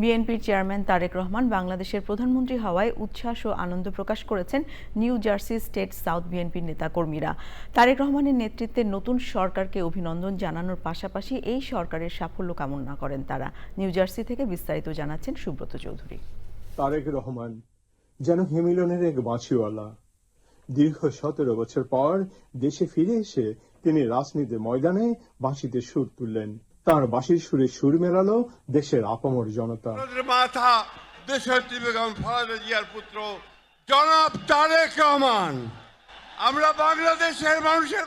বিএনপির চেয়ারম্যান তারেক রহমান বাংলাদেশের প্রধানমন্ত্রী হওয়ায় উচ্ছ্বাস ও আনন্দ প্রকাশ করেছেন নিউ জার্সি স্টেট সাউথ বিএনপির নেতাকর্মীরা। তারেক রহমানের নেতৃত্বে নতুন সরকারকে অভিনন্দন জানানোর পাশাপাশি এই সরকারের সাফল্য কামনা করেন তারা। নিউ জার্সি থেকে বিস্তারিত জানাচ্ছেন সুব্রত চৌধুরী। তারেক রহমান যেন হিমিলনের এক বাঁশিওয়ালা। দীর্ঘ 17 বছর পর দেশে ফিরে এসে তিনি রাজনীতির ময়দানে বাঁশিতে সুর তুললেন। তার বাঁশির সুরে সুর মেলালো দেশের আপামর জনতা। মাথা দেশের বেগম খালেদা জিয়ার পুত্র জনাব তারেক রহমান, আমরা বাংলাদেশের মানুষের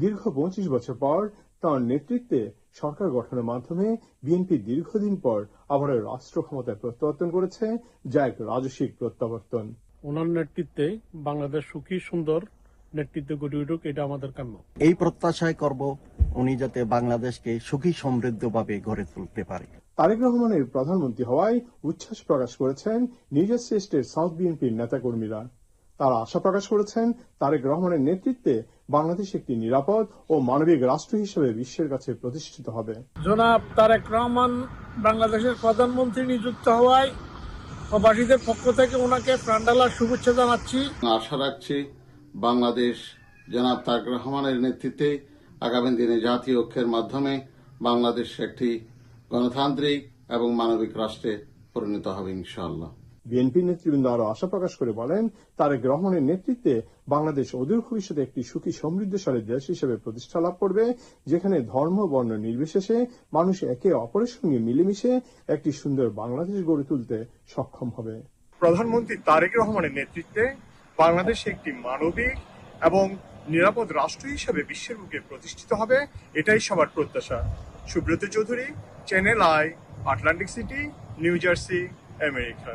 দীর্ঘ 25 বছর পর তার নেতৃত্বে সরকার গঠনের মাধ্যমে বিএনপি দীর্ঘদিন পর আবার রাষ্ট্র ক্ষমতায় প্রত্যাবর্তন করেছে, যা এক রাজস্বিক প্রত্যাবর্তন। ওনার নেতৃত্বে বাংলাদেশ সুখী সুন্দর নেতৃত্বে গড়ে উঠুক, এটা আমাদের কাম্য। এই প্রত্যাশাই করব উনি যাতে বাংলাদেশকে সুখী সমৃদ্ধভাবে গড়ে তুলতে পারে। তারেক রহমানের প্রধানমন্ত্রী হওয়ায় উচ্ছ্বাস প্রকাশ করেছেন নিউ জার্সি স্টেট সাউথ বিএনপির নেতাকর্মীরা। তারা আশা প্রকাশ করেছেন তারেক রহমানের নেতৃত্বে বাংলাদেশ একটি নিরাপদ ও মানবিক রাষ্ট্র হিসেবে বিশ্বের কাছে প্রতিষ্ঠিত হবে। জনাব তারেক রহমান বাংলাদেশের প্রধানমন্ত্রী নিযুক্ত হওয়ায় প্রবাসীদের পক্ষ থেকে ওনাকে প্রাণঢালা শুভেচ্ছা জানাচ্ছি। আশা রাখছি বাংলাদেশ জনাব তারেক রহমানের নেতৃত্বে আগামী দিনে জাতীয় ঐক্যের মাধ্যমে বাংলাদেশ একটি গণতান্ত্রিক এবং মানবিক রাষ্ট্রে পরিণত হবে ইনশাআল্লাহ। বিএনপি নেতৃবৃন্দ আরো আশা প্রকাশ করে বলেন, তারেক রহমানের নেতৃত্বে বাংলাদেশ অদূর ভবিষ্যতে একটি সুখী সমৃদ্ধশালী দেশ হিসেবে প্রতিষ্ঠা লাভ করবে, যেখানে ধর্ম বর্ণ নির্বিশেষে মানুষ একে অপরের সঙ্গে মিলেমিশে একটি সুন্দর বাংলাদেশ গড়ে তুলতে সক্ষম হবে। প্রধানমন্ত্রী তারেক রহমানের নেতৃত্বে বাংলাদেশ একটি মানবিক এবং নিরাপদ রাষ্ট্র হিসেবে বিশ্বের বুকে প্রতিষ্ঠিত হবে, এটাই সবার প্রত্যাশা। Subrata Chowdhury, channel I, Atlantic city, new jersey, America.